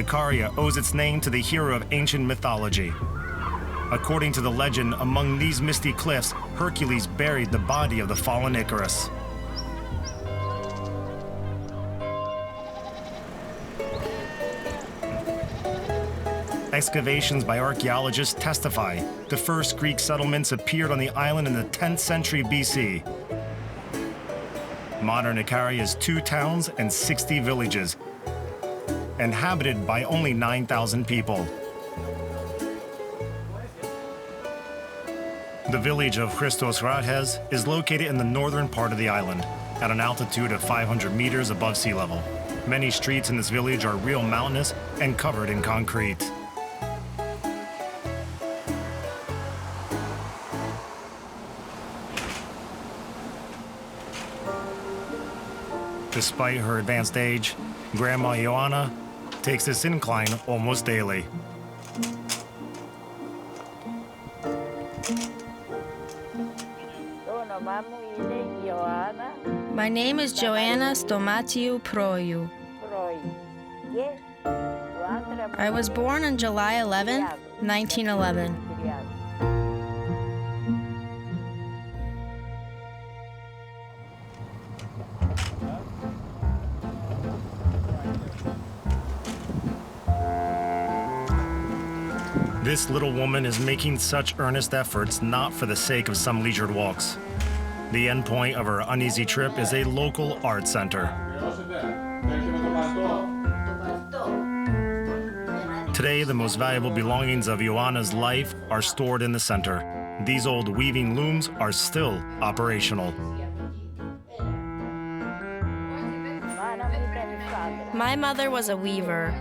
Ikaria owes its name to the hero of ancient mythology. According to the legend, among these misty cliffs, Hercules buried the body of the fallen Icarus. Excavations by archaeologists testify the first Greek settlements appeared on the island in the 10th century BC. Modern Ikaria is 2 towns and 60 villages, inhabited by only 9,000 people. The village of Christos Radhes is located in the northern part of the island, at an altitude of 500 meters above sea level. Many streets in this village are real mountainous and covered in concrete. Despite her advanced age, Grandma Yana takes this incline almost daily. My name is Yana Prou. I was born on July 11, 1911. This little woman is making such earnest efforts not for the sake of some leisured walks. The end point of her uneasy trip is a local art center. Today, the most valuable belongings of Ioana's life are stored in the center. These old weaving looms are still operational. My mother was a weaver.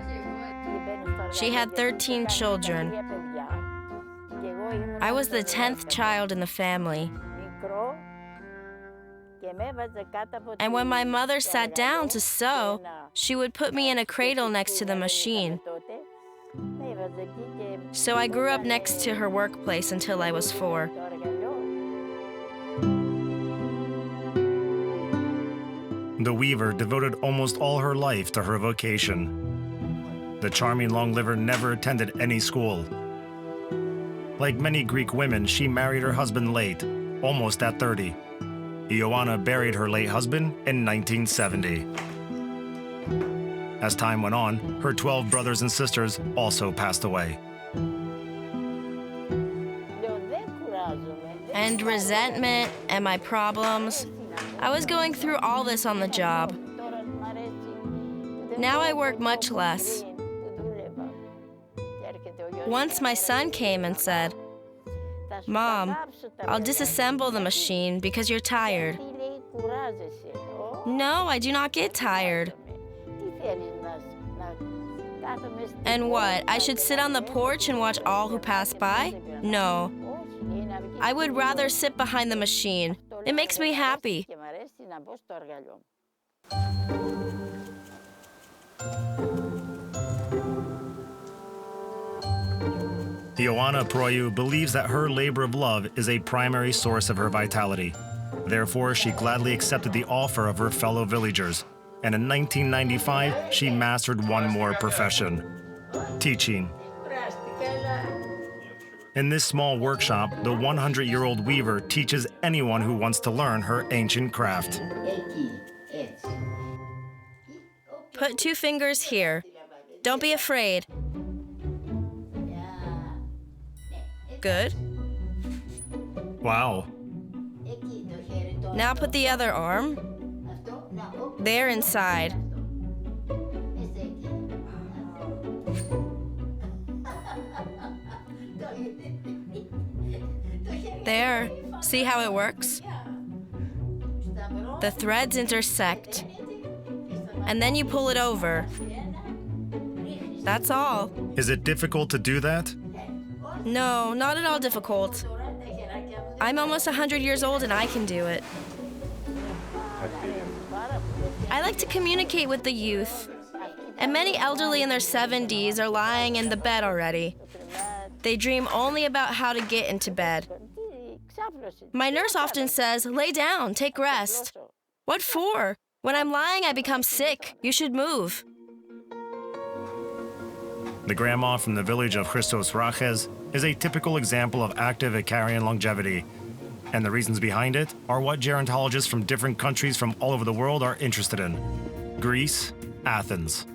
She had 13 children. I was the 10th child in the family. And when my mother sat down to sew, she would put me in a cradle next to the machine. So I grew up next to her workplace until I was 4. The weaver devoted almost all her life to her vocation. The charming long-liver never attended any school. Like many Greek women, she married her husband late, almost at 30. Ioana buried her late husband in 1970. As time went on, her 12 brothers and sisters also passed away. And resentment and my problems. I was going through all this on the job. Now I work much less. Once my son came and said, "Mom, I'll disassemble the machine because you're tired." No, I do not get tired. And what, I should sit on the porch and watch all who pass by? No. I would rather sit behind the machine. It makes me happy. Yana Prou believes that her labor of love is a primary source of her vitality. Therefore, she gladly accepted the offer of her fellow villagers. And in 1995, she mastered one more profession: teaching. In this small workshop, the 100-year-old weaver teaches anyone who wants to learn her ancient craft. Put 2 fingers here. Don't be afraid. Good. Wow. Now put the other arm. There inside. There. See how it works? The threads intersect. And then you pull it over. That's all. Is it difficult to do that? No, not at all difficult. I'm almost 100 years old and I can do it. I like to communicate with the youth. And many elderly in their 70s are lying in the bed already. They dream only about how to get into bed. My nurse often says, "Lay down, take rest." What for? When I'm lying, I become sick. You should move. The grandma from the village of Christos Raches is a typical example of active Ikarian longevity. And the reasons behind it are what gerontologists from different countries from all over the world are interested in. Greece, Athens.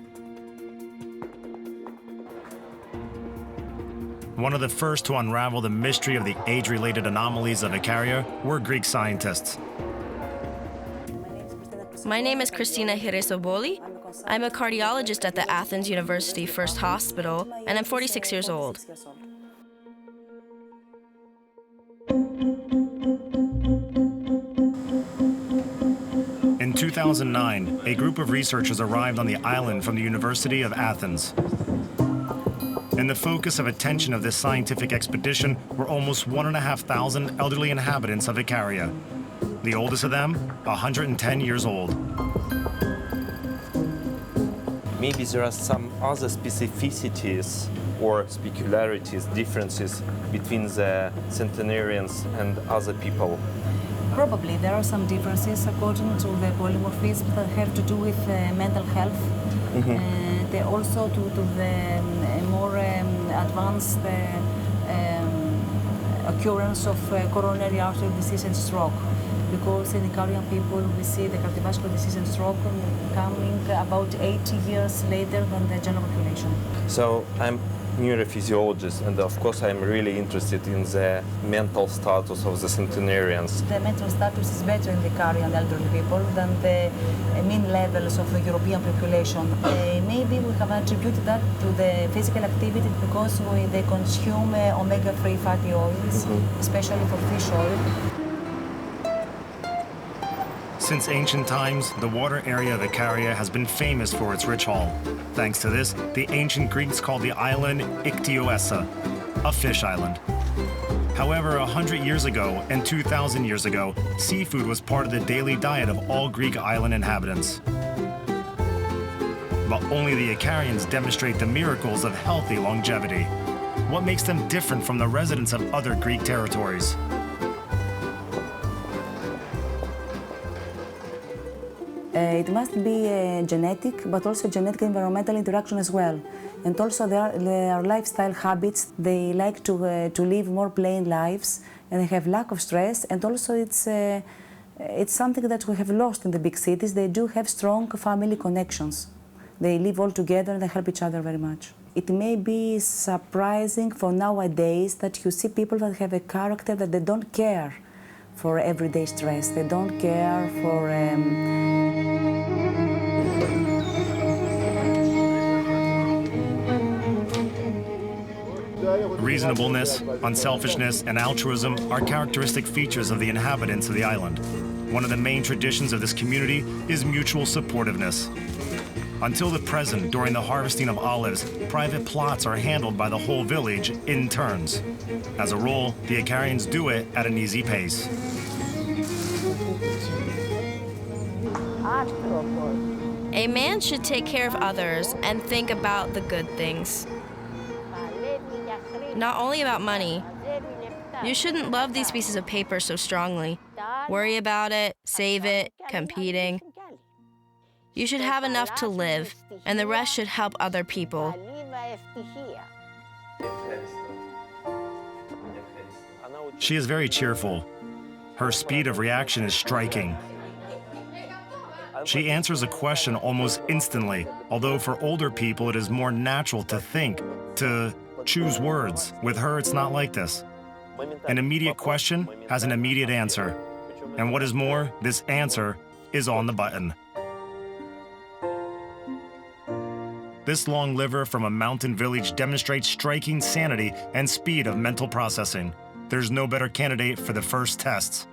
One of the first to unravel the mystery of the age-related anomalies of Ikaria were Greek scientists. My name is Christina Hiresoboli. I'm a cardiologist at the Athens University First Hospital, and I'm 46 years old. In 2009, a group of researchers arrived on the island from the University of Athens. And the focus of attention of this scientific expedition were almost 1,500 elderly inhabitants of Ikaria. The oldest of them, 110 years old. Maybe there are some other specificities or peculiarities, differences between the centenarians and other people. Probably there are some differences according to the polymorphism that have to do with mental health. They also to the more advanced occurrence of coronary artery disease and stroke. Because in Ikarian people we see the cardiovascular disease and stroke coming about 80 years later than the general population. So I'm neurophysiologist, and of course I'm really interested in the mental status of the centenarians. The mental status is better in the Ikarian elderly people than the mean levels of the European population. Maybe we have attributed that to the physical activity because they consume omega-3 fatty oils, especially for fish oil. Since ancient times, the water area of Ikaria has been famous for its rich haul. Thanks to this, the ancient Greeks called the island Iktioessa, a fish island. However, 100 years ago and 2,000 years ago, seafood was part of the daily diet of all Greek island inhabitants. But only the Ikarians demonstrate the miracles of healthy longevity. What makes them different from the residents of other Greek territories? It must be genetic, but also genetic environmental interaction as well. And also their lifestyle habits. They like to live more plain lives, and they have lack of stress. And also it's something that we have lost in the big cities. They do have strong family connections. They live all together and they help each other very much. It may be surprising for nowadays that you see people that have a character that they don't care for everyday stress. They don't care for Reasonableness, unselfishness, and altruism are characteristic features of the inhabitants of the island. One of the main traditions of this community is mutual supportiveness. Until the present, during the harvesting of olives, private plots are handled by the whole village in turns. As a rule, the Ikarians do it at an easy pace. A man should take care of others and think about the good things. Not only about money. You shouldn't love these pieces of paper so strongly. Worry about it, save it, competing. You should have enough to live, and the rest should help other people. She is very cheerful. Her speed of reaction is striking. She answers a question almost instantly, although for older people it is more natural to think, to choose words. With her, it's not like this. An immediate question has an immediate answer. And what is more, this answer is on the button. This long liver from a mountain village demonstrates striking sanity and speed of mental processing. There's no better candidate for the first tests.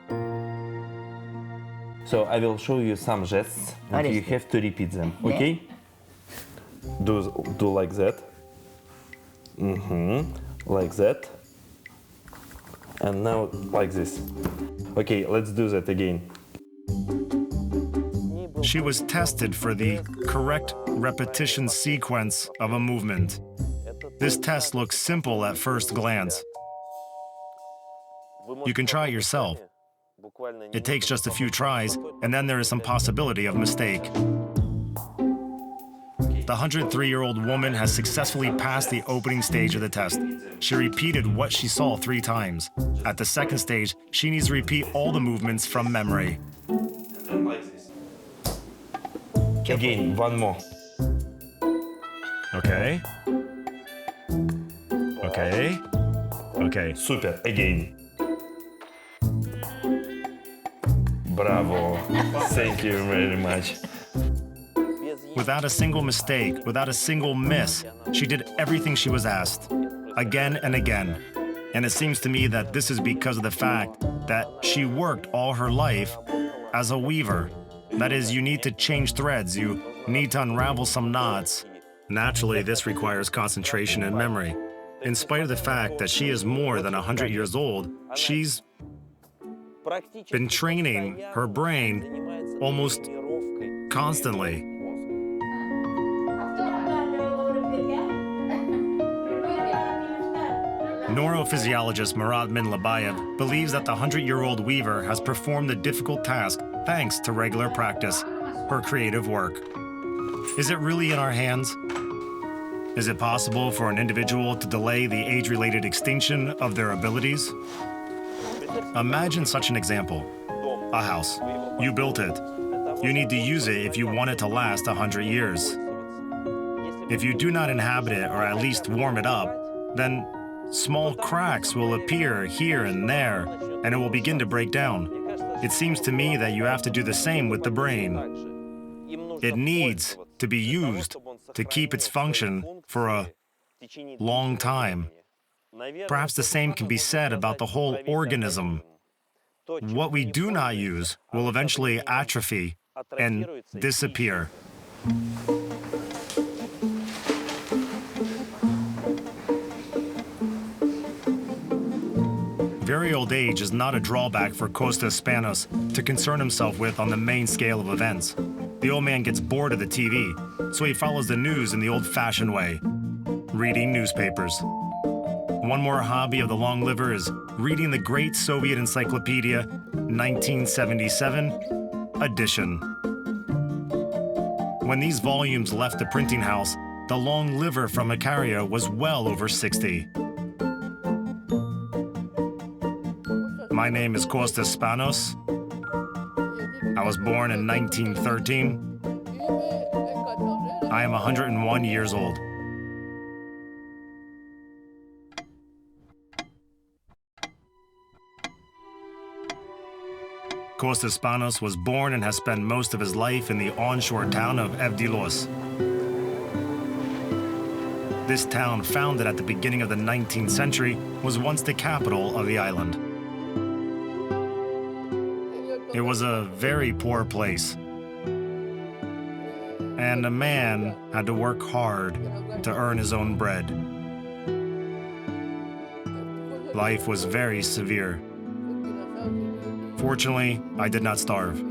So I will show you some gests, and you have to repeat them, okay? Do like that. Like that. And now like this. Okay, let's do that again. She was tested for the correct repetition sequence of a movement. This test looks simple at first glance. You can try it yourself. It takes just a few tries, and then there is some possibility of mistake. The 103-year-old woman has successfully passed the opening stage of the test. She repeated what she saw 3 times. At the second stage, she needs to repeat all the movements from memory. Again, one more. Okay. Okay. Okay. Super, again. Bravo. Thank you very much. Without a single mistake, without a single miss, she did everything she was asked, again and again. And it seems to me that this is because of the fact that she worked all her life as a weaver. That is, you need to change threads, you need to unravel some knots. Naturally, this requires concentration and memory. In spite of the fact that she is more than 100 years old, she's been training her brain almost constantly. Neurophysiologist Murat Minlabayev believes that the 100-year-old weaver has performed the difficult task thanks to regular practice, her creative work. Is it really in our hands? Is it possible for an individual to delay the age-related extinction of their abilities? Imagine such an example. A house. You built it. You need to use it if you want it to last 100 years. If you do not inhabit it or at least warm it up, then small cracks will appear here and there, and it will begin to break down. It seems to me that you have to do the same with the brain. It needs to be used to keep its function for a long time. Perhaps the same can be said about the whole organism. What we do not use will eventually atrophy and disappear. Very old age is not a drawback for Costas Spanos to concern himself with on the main scale of events. The old man gets bored of the TV, so he follows the news in the old-fashioned way, reading newspapers. One more hobby of the long liver is reading the Great Soviet Encyclopedia, 1977 edition. When these volumes left the printing house, the long liver from Ikaria was well over 60. My name is Costas Spanos. I was born in 1913. I am 101 years old. Costas Spanos was born and has spent most of his life in the onshore town of Evdilos. This town, founded at the beginning of the 19th century, was once the capital of the island. It was a very poor place, and a man had to work hard to earn his own bread. Life was very severe. Fortunately, I did not starve,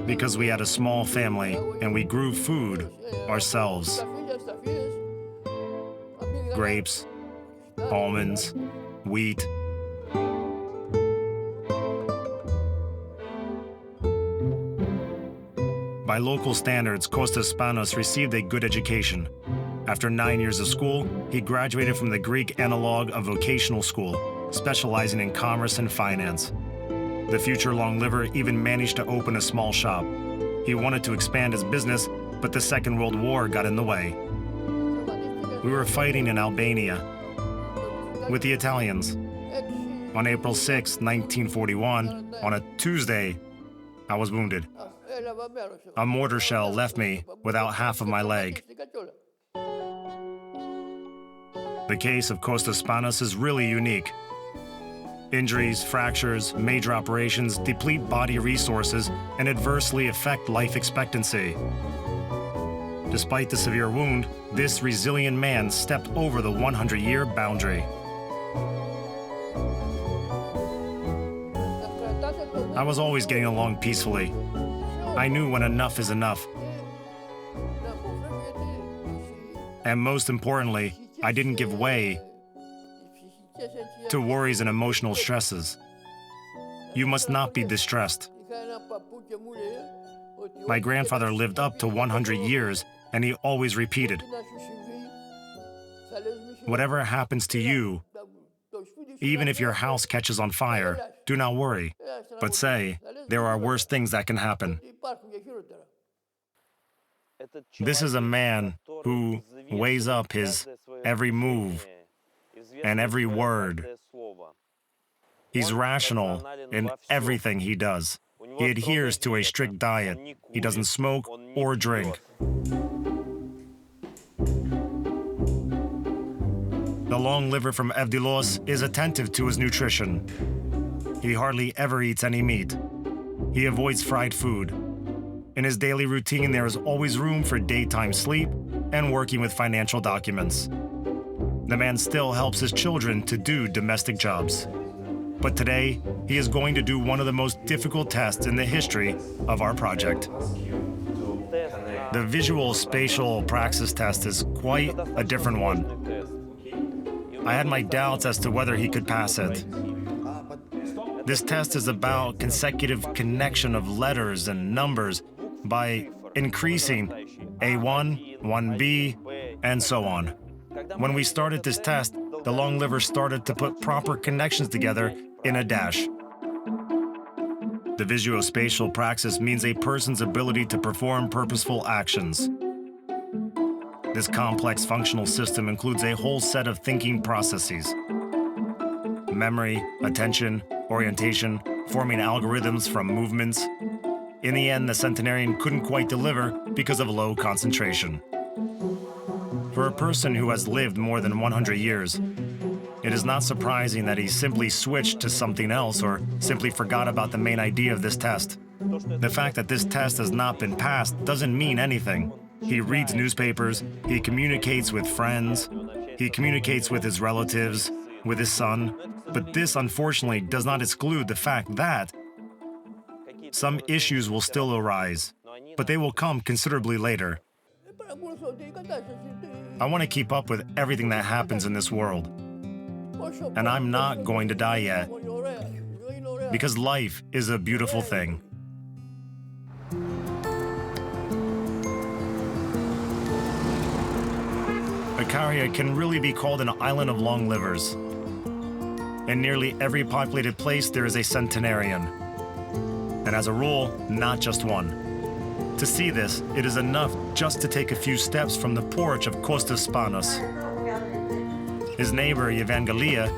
because we had a small family and we grew food ourselves. Grapes, almonds, wheat. By local standards, Costas Spanos received a good education. After 9 years of school, he graduated from the Greek analog of vocational school, specializing in commerce and finance. The future long liver even managed to open a small shop. He wanted to expand his business, but the Second World War got in the way. We were fighting in Albania with the Italians. On April 6, 1941, on a Tuesday, I was wounded. A mortar shell left me without half of my leg. The case of Costas Spanos is really unique. Injuries, fractures, major operations deplete body resources and adversely affect life expectancy. Despite the severe wound, this resilient man stepped over the 100-year boundary. I was always getting along peacefully. I knew when enough is enough. And most importantly, I didn't give way to worries and emotional stresses. You must not be distressed. My grandfather lived up to 100 years, and he always repeated, "Whatever happens to you, even if your house catches on fire, do not worry, but say, there are worse things that can happen." This is a man who weighs up his every move and every word. He's rational in everything he does. He adheres to a strict diet. He doesn't smoke or drink. The long liver from Evdilos is attentive to his nutrition. He hardly ever eats any meat. He avoids fried food. In his daily routine, there is always room for daytime sleep and working with financial documents. The man still helps his children to do domestic jobs. But today, he is going to do one of the most difficult tests in the history of our project. The visual spatial praxis test is quite a different one. I had my doubts as to whether he could pass it. This test is about consecutive connection of letters and numbers by increasing A1, 1B, and so on. When we started this test, the long liver started to put proper connections together in a dash. The visuospatial praxis means a person's ability to perform purposeful actions. This complex functional system includes a whole set of thinking processes: memory, attention, orientation, forming algorithms from movements. In the end, the centenarian couldn't quite deliver because of low concentration. For a person who has lived more than 100 years, it is not surprising that he simply switched to something else or simply forgot about the main idea of this test. The fact that this test has not been passed doesn't mean anything. He reads newspapers, he communicates with friends, he communicates with his relatives, with his son, but this unfortunately does not exclude the fact that some issues will still arise, but they will come considerably later. I want to keep up with everything that happens in this world, and I'm not going to die yet, because life is a beautiful thing. Ikaria can really be called an island of long livers. In nearly every populated place, there is a centenarian. And as a rule, not just one. To see this, it is enough just to take a few steps from the porch of Costas Spanos. His neighbor, Evangelia,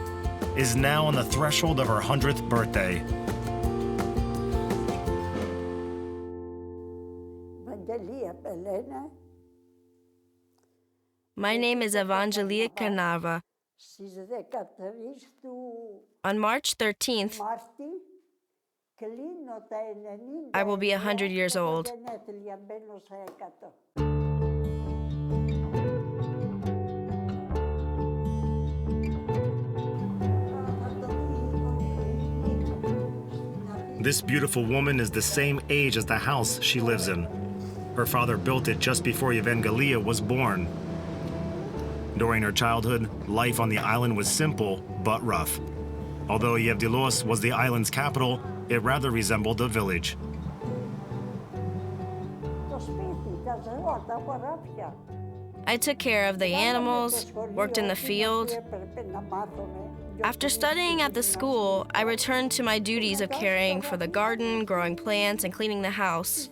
is now on the threshold of her 100th birthday. My name is Evangelia Carnava. On March 13th, I will be 100 years old. This beautiful woman is the same age as the house she lives in. Her father built it just before Evangelia was born. During her childhood, life on the island was simple but rough. Although Evdilos was the island's capital, it rather resembled a village. I took care of the animals, worked in the field. After studying at the school, I returned to my duties of caring for the garden, growing plants, and cleaning the house.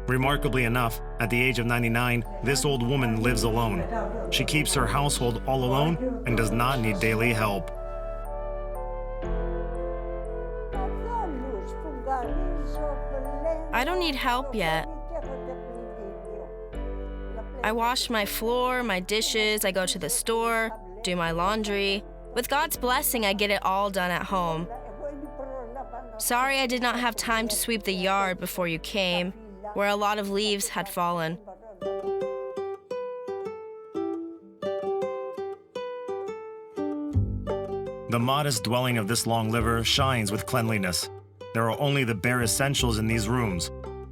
Remarkably enough, at the age of 99, this old woman lives alone. She keeps her household all alone and does not need daily help. I don't need help yet. I wash my floor, my dishes, I go to the store, do my laundry. With God's blessing, I get it all done at home. Sorry I did not have time to sweep the yard before you came, where a lot of leaves had fallen. The modest dwelling of this long liver shines with cleanliness. There are only the bare essentials in these rooms: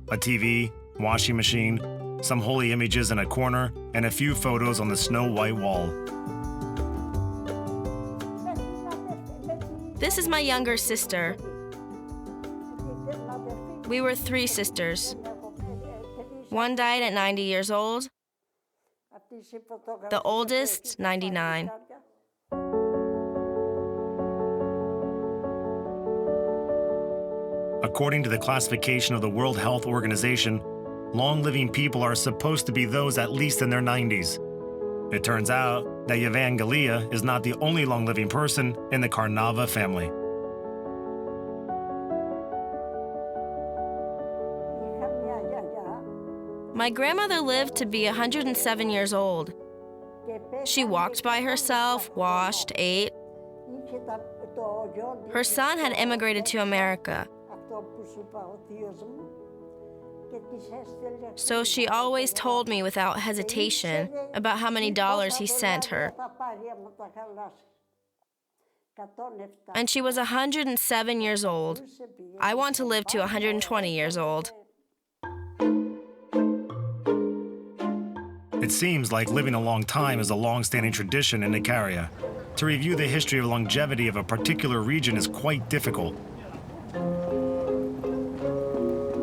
a TV, washing machine, some holy images in a corner, and a few photos on the snow-white wall. This is my younger sister. We were 3 sisters. One died at 90 years old. The oldest, 99. According to the classification of the World Health Organization, long-living people are supposed to be those at least in their 90s. It turns out that Evangelia is not the only long-living person in the Carnava family. My grandmother lived to be 107 years old. She walked by herself, washed, ate. Her son had immigrated to America. So she always told me without hesitation about how many dollars he sent her. And she was 107 years old. I want to live to 120 years old. It seems like living a long time is a long-standing tradition in Ikaria. To review the history of longevity of a particular region is quite difficult.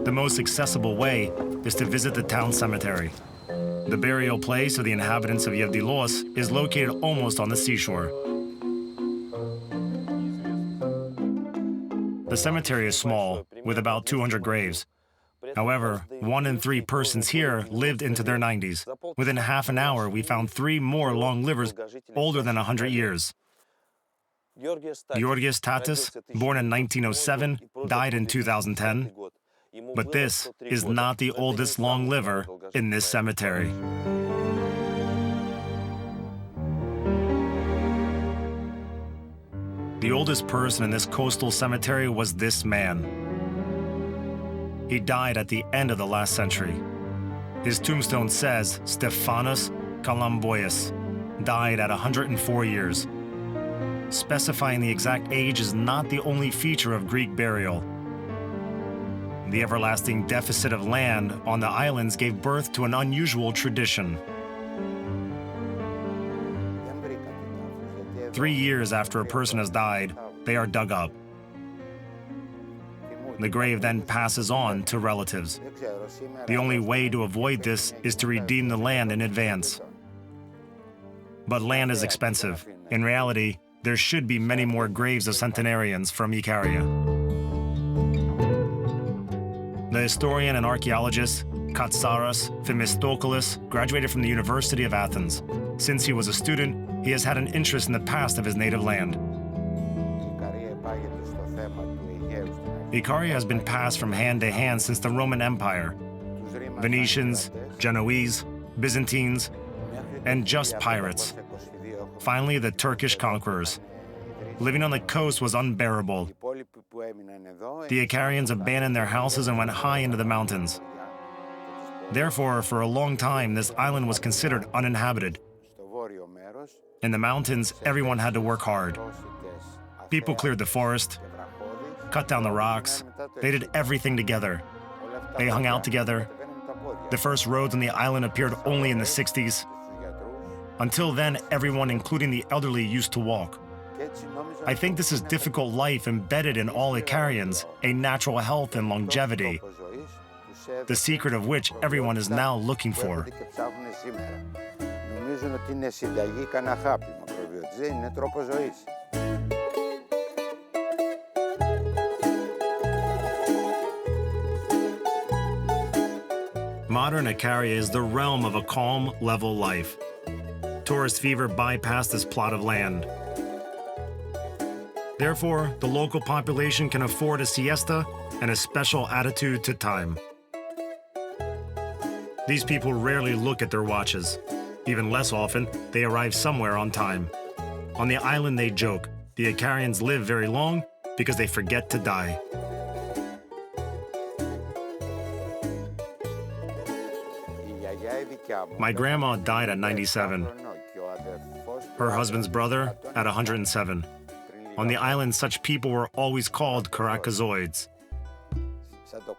The most accessible way is to visit the town cemetery. The burial place of the inhabitants of Yevdilos is located almost on the seashore. The cemetery is small, with about 200 graves. However, 1 in 3 persons here lived into their 90s. Within half an hour, we found 3 more long livers older than 100 years. Georgios Tatis, born in 1907, died in 2010. But this is not the oldest long liver in this cemetery. The oldest person in this coastal cemetery was this man. He died at the end of the last century. His tombstone says Stefanos Kalamboyas died at 104 years. Specifying the exact age is not the only feature of Greek burial. The everlasting deficit of land on the islands gave birth to an unusual tradition. 3 years after a person has died, they are dug up. The grave then passes on to relatives. The only way to avoid this is to redeem the land in advance. But land is expensive. In reality, there should be many more graves of centenarians from Ikaria. The historian and archaeologist Katsaras Themistokoulos graduated from the University of Athens. Since he was a student, he has had an interest in the past of his native land. Ikaria has been passed from hand to hand since the Roman Empire. Venetians, Genoese, Byzantines, and just pirates. Finally, the Turkish conquerors. Living on the coast was unbearable. The Ikarians abandoned their houses and went high into the mountains. Therefore, for a long time, this island was considered uninhabited. In the mountains, everyone had to work hard. People cleared the forest, cut down the rocks. They did everything together. They hung out together. The first roads on the island appeared only in the 60s. Until then, everyone, including the elderly, used to walk. I think this is difficult life embedded in all Ikarians, a natural health and longevity, the secret of which everyone is now looking for. Modern Ikaria is the realm of a calm, level life. Tourist fever bypassed this plot of land. Therefore, the local population can afford a siesta and a special attitude to time. These people rarely look at their watches. Even less often, they arrive somewhere on time. On the island, they joke, the Ikarians live very long because they forget to die. My grandma died at 97. Her husband's brother at 107. On the island, such people were always called Carackazoids,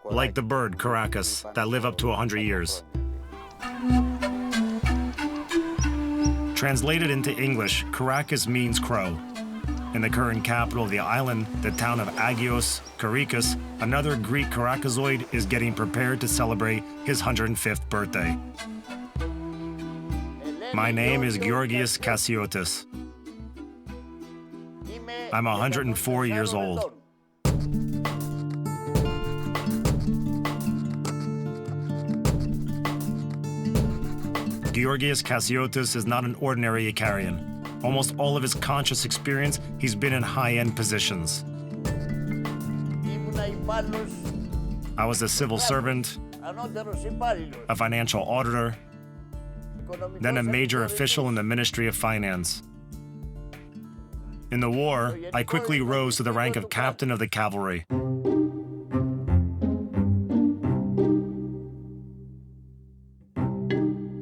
like the bird Caracas that live up to 100 years. Translated into English, Caracas means crow. In the current capital of the island, the town of Agios Karikos, another Greek Karakazoid is getting prepared to celebrate his 105th birthday. My name is Georgios Kassiotis. I'm 104 years old. Georgios Kassiotis is not an ordinary Ikarian. Almost all of his conscious experience, he's been in high-end positions. I was a civil servant, a financial auditor, then a major official in the Ministry of Finance. In the war, I quickly rose to the rank of captain of the cavalry.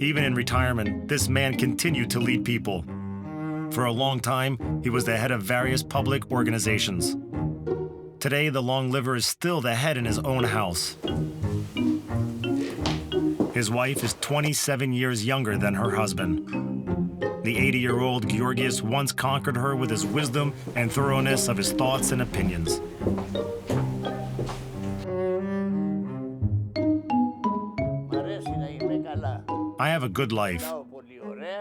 Even in retirement, this man continued to lead people. For a long time, he was the head of various public organizations. Today, the long liver is still the head in his own house. His wife is 27 years younger than her husband. The 80-year-old Georgios once conquered her with his wisdom and thoroughness of his thoughts and opinions. I have a good life.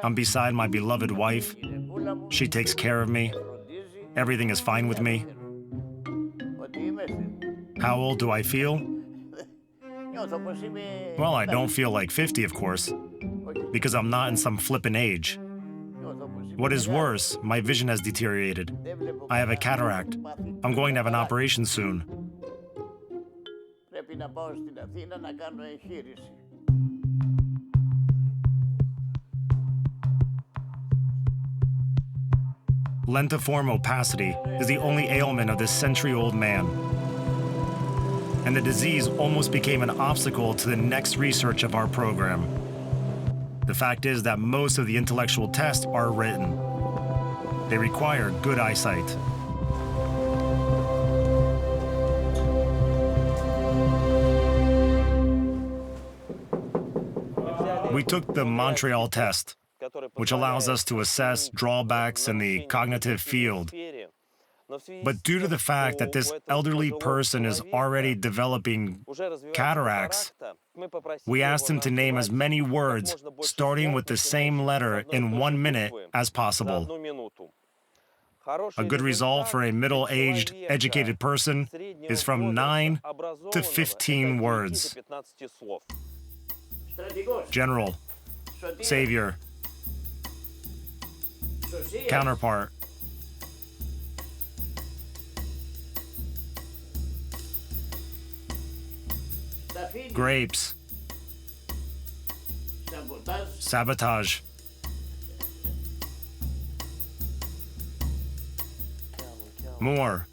I'm beside my beloved wife. She takes care of me. Everything is fine with me. How old do I feel? Well, I don't feel like 50, of course, because I'm not in some flippant age. What is worse, my vision has deteriorated. I have a cataract. I'm going to have an operation soon. Lentiform opacity is the only ailment of this century-old man. And the disease almost became an obstacle to the next research of our program. The fact is that most of the intellectual tests are written. They require good eyesight. We took the Montreal test, which allows us to assess drawbacks in the cognitive field. But due to the fact that this elderly person is already developing cataracts, we asked him to name as many words starting with the same letter in 1 minute as possible. A good result for a middle-aged, educated person is from 9 to 15 words. General, savior, counterpart, grapes, sabotage, more,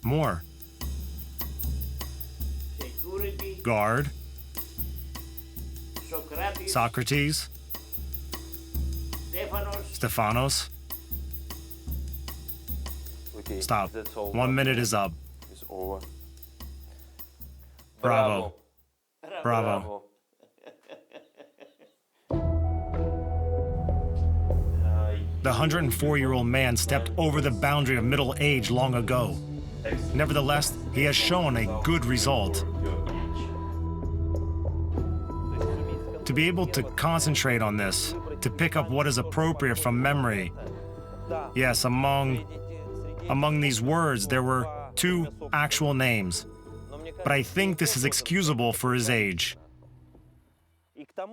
guard, Socrates, Stephanos. Stop. 1 minute is up. Bravo. Bravo. The 104-year-old man stepped over the boundary of middle age long ago. Nevertheless, he has shown a good result. To be able to concentrate on this, to pick up what is appropriate from memory. Yes, among these words, there were 2 actual names. But I think this is excusable for his age.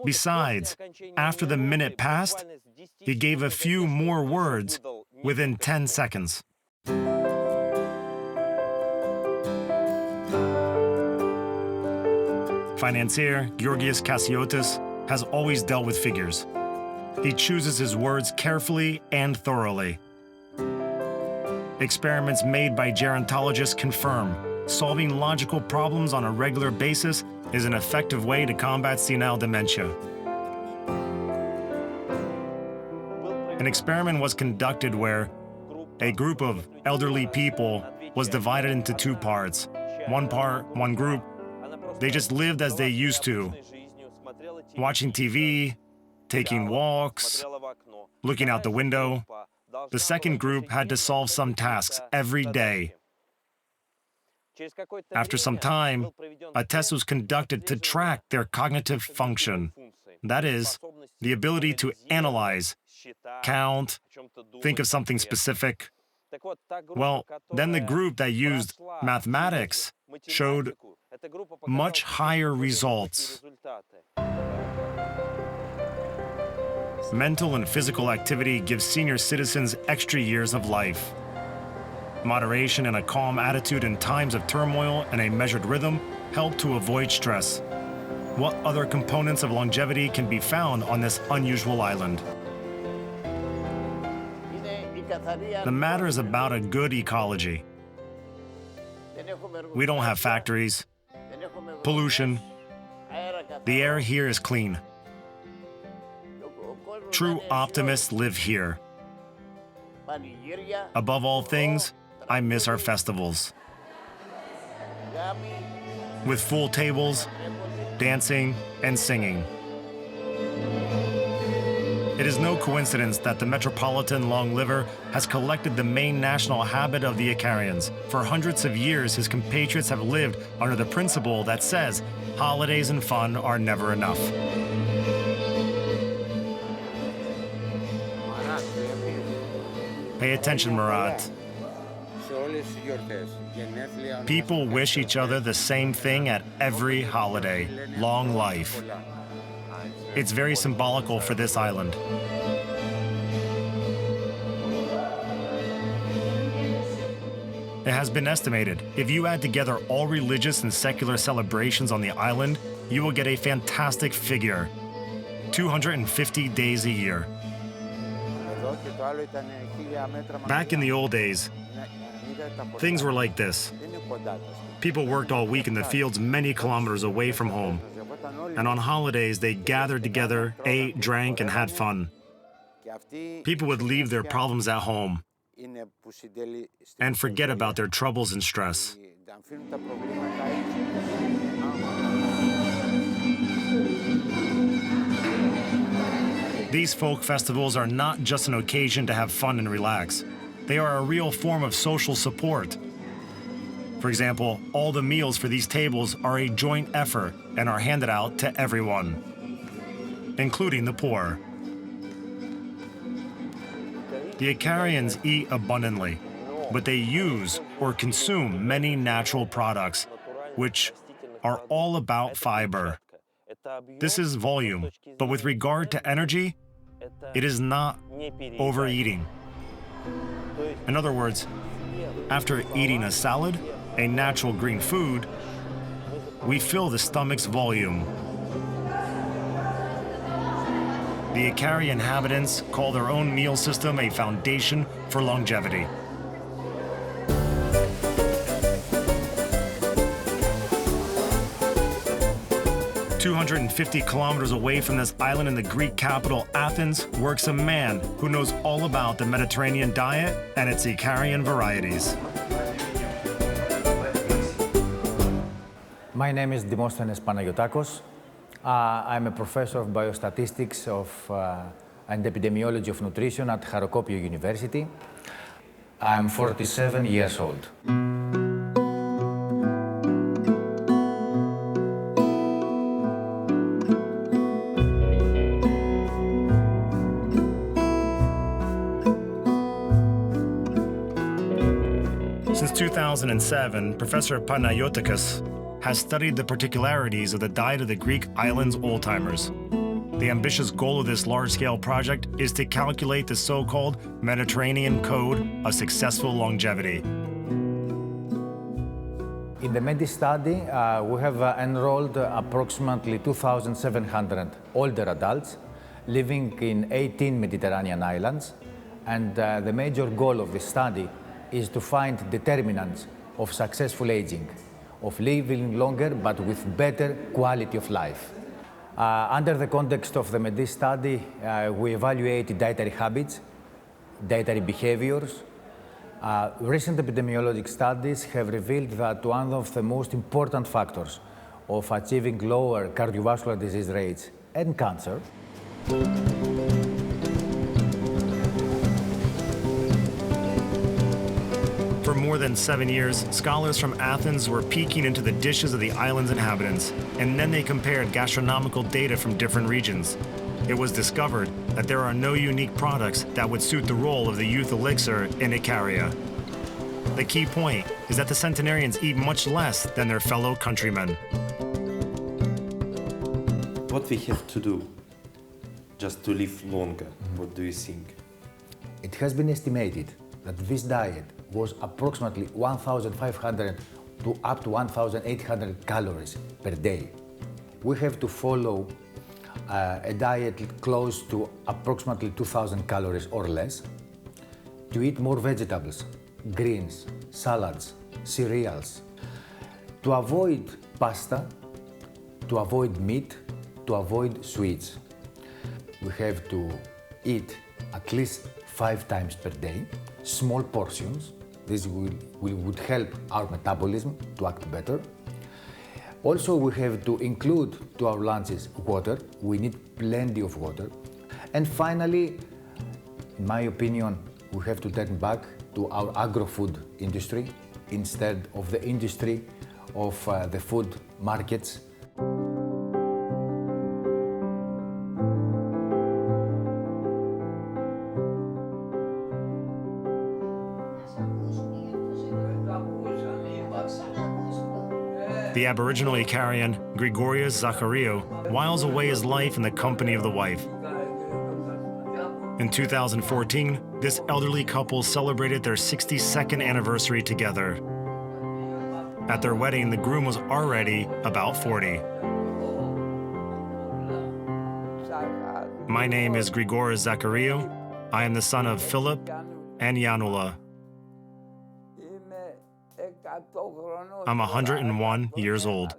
Besides, after the minute passed, he gave a few more words within 10 seconds. Financier Georgios Kassiotis has always dealt with figures. He chooses his words carefully and thoroughly. Experiments made by gerontologists confirm solving logical problems on a regular basis is an effective way to combat senile dementia. An experiment was conducted where a group of elderly people was divided into 2 parts. One part, one group, they just lived as they used to, watching TV, taking walks, looking out the window. The second group had to solve some tasks every day. After some time, a test was conducted to track their cognitive function. That is, the ability to analyze, count, think of something specific. Well, then the group that used mathematics showed much higher results. Mental and physical activity gives senior citizens extra years of life. Moderation and a calm attitude in times of turmoil and a measured rhythm help to avoid stress. What other components of longevity can be found on this unusual island? The matter is about a good ecology. We don't have factories, pollution. The air here is clean. True optimists live here. Above all things, I miss our festivals. With full tables, dancing, and singing. It is no coincidence that the metropolitan long liver has collected the main national habit of the Ikarians. For hundreds of years, his compatriots have lived under the principle that says holidays and fun are never enough. Pay attention, Murat. People wish each other the same thing at every holiday: long life. It's very symbolical for this island. It has been estimated, if you add together all religious and secular celebrations on the island, you will get a fantastic figure: 250 days a year. Back in the old days, things were like this. People worked all week in the fields many kilometers away from home. And on holidays, they gathered together, ate, drank, and had fun. People would leave their problems at home and forget about their troubles and stress. These folk festivals are not just an occasion to have fun and relax. They are a real form of social support. For example, all the meals for these tables are a joint effort and are handed out to everyone, including the poor. The Ikarians eat abundantly, but they use or consume many natural products, which are all about fiber. This is volume, but with regard to energy, it is not overeating. In other words, after eating a salad, a natural green food, we fill the stomach's volume. The Ikaria inhabitants call their own meal system a foundation for longevity. "250 kilometers away from this island in the Greek capital, Athens, works a man who knows all about the Mediterranean diet and its Ikarian varieties." My name is Demosthenes Panagiotakos. I'm a professor of biostatistics and epidemiology of nutrition at Harokopio University. I'm 47 years old. Since 2007, Professor Panagiotakos has studied the particularities of the diet of the Greek islands' old-timers. The ambitious goal of this large-scale project is to calculate the so-called Mediterranean Code of Successful Longevity. In the MEDI study, we have enrolled approximately 2,700 older adults living in 18 Mediterranean islands, and the major goal of this study is to find determinants of successful aging, of living longer but with better quality of life. Under the context of the MEDI study, we evaluated dietary habits, dietary behaviors. Recent epidemiologic studies have revealed that one of the most important factors of achieving lower cardiovascular disease rates and cancer For more than 7 years, scholars from Athens were peeking into the dishes of the island's inhabitants, and then they compared gastronomical data from different regions. It was discovered that there are no unique products that would suit the role of the youth elixir in Ikaria. The key point is that the centenarians eat much less than their fellow countrymen. What we have to do just to live longer? What do you think? It has been estimated that this diet was approximately 1,500 to up to 1,800 calories per day. We have to follow a diet close to approximately 2,000 calories or less, to eat more vegetables, greens, salads, cereals, to avoid pasta, to avoid meat, to avoid sweets. We have to eat at least 5 times per day, small portions. This would help our metabolism to act better. Also, we have to include to our lunches water. We need plenty of water. And finally, in my opinion, we have to turn back to our agro-food industry instead of the industry of the food markets. The Aboriginal Ikarian, Gregorus whiles away his life in the company of the wife. In 2014, this elderly couple celebrated their 62nd anniversary together. At their wedding, the groom was already about 40. My name is Gregorus I am the son of Philip and Yanula. I'm 101 years old.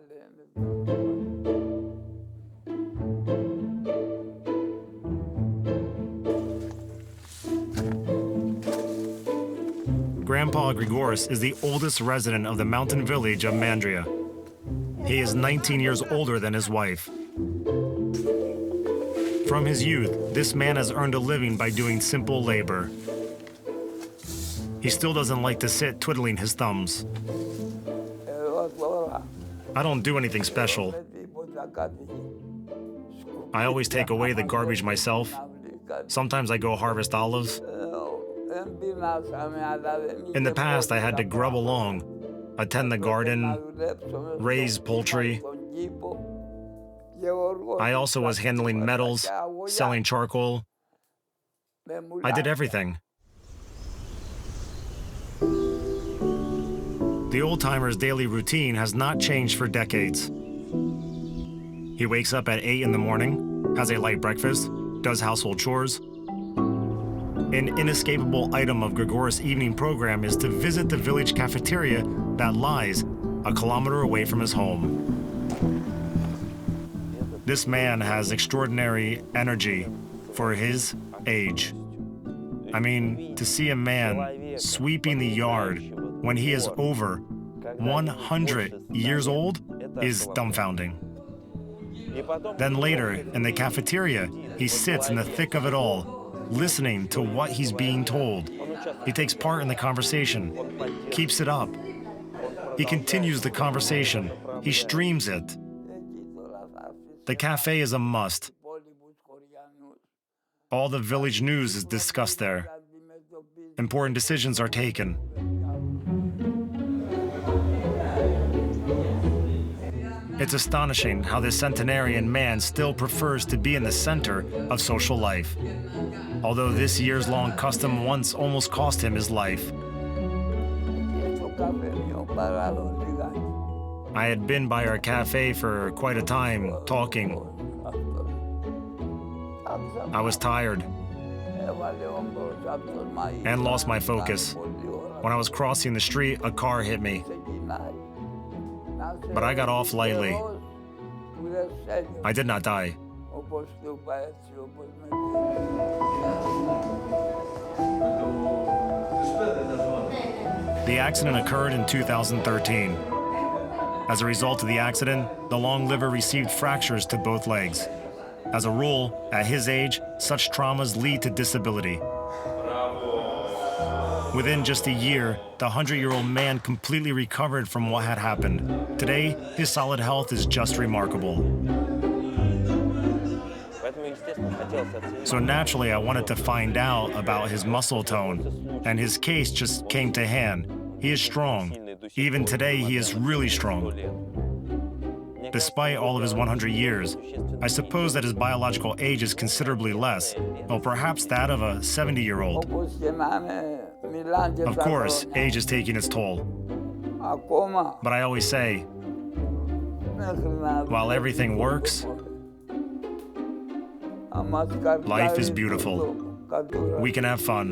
Grandpa Gregorus is the oldest resident of the mountain village of Mandria. He is 19 years older than his wife. From his youth, this man has earned a living by doing simple labor. He still doesn't like to sit twiddling his thumbs. I don't do anything special. I always take away the garbage myself. Sometimes I go harvest olives. In the past, I had to grub along, attend the garden, raise poultry. I also was handling metals, selling charcoal. I did everything. The old-timer's daily routine has not changed for decades. He wakes up at 8 in the morning, has a light breakfast, does household chores. An inescapable item of Gregorus' evening program is to visit the village cafeteria that lies a kilometer away from his home. This man has extraordinary energy for his age. I mean, to see a man sweeping the yard when he is over 100 years old is dumbfounding. Then later, in the cafeteria, he sits in the thick of it all, listening to what he's being told. He takes part in the conversation, keeps it up. He continues the conversation. He streams it. The cafe is a must. All the village news is discussed there. Important decisions are taken. It's astonishing how this centenarian man still prefers to be in the center of social life, although this years-long custom once almost cost him his life. I had been by our cafe for quite a time, talking. I was tired and lost my focus. When I was crossing the street, a car hit me. But I got off lightly. I did not die. The accident occurred in 2013. As a result of the accident, the long liver received fractures to both legs. As a rule, at his age, such traumas lead to disability. Within just a year, the 100-year-old man completely recovered from what had happened. Today, his solid health is just remarkable. So naturally, I wanted to find out about his muscle tone, and his case just came to hand. He is strong. Even today, he is really strong. Despite all of his 100 years, I suppose that his biological age is considerably less, or perhaps that of a 70-year-old. Of course, age is taking its toll. But I always say, while everything works, life is beautiful. We can have fun.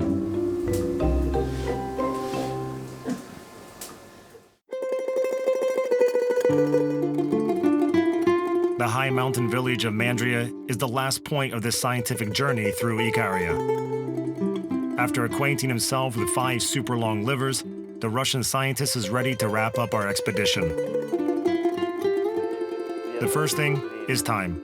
The high mountain village of Mandria is the last point of this scientific journey through Ikaria. After acquainting himself with 5 super long livers, the Russian scientist is ready to wrap up our expedition. The first thing is time.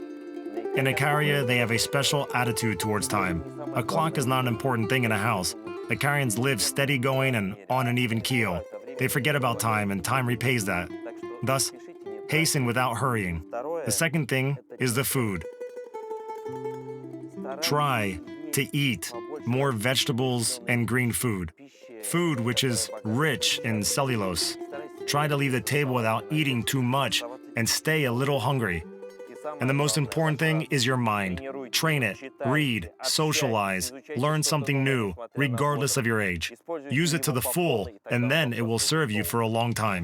In Ikaria, they have a special attitude towards time. A clock is not an important thing in a house. The Ikarians live steady going and on an even keel. They forget about time, and time repays that. Thus, hasten without hurrying. The second thing is the food. Try to eat more vegetables and green food. Food which is rich in cellulose. Try to leave the table without eating too much and stay a little hungry. And the most important thing is your mind. Train it, read, socialize, learn something new, regardless of your age. Use it to the full, and then it will serve you for a long time.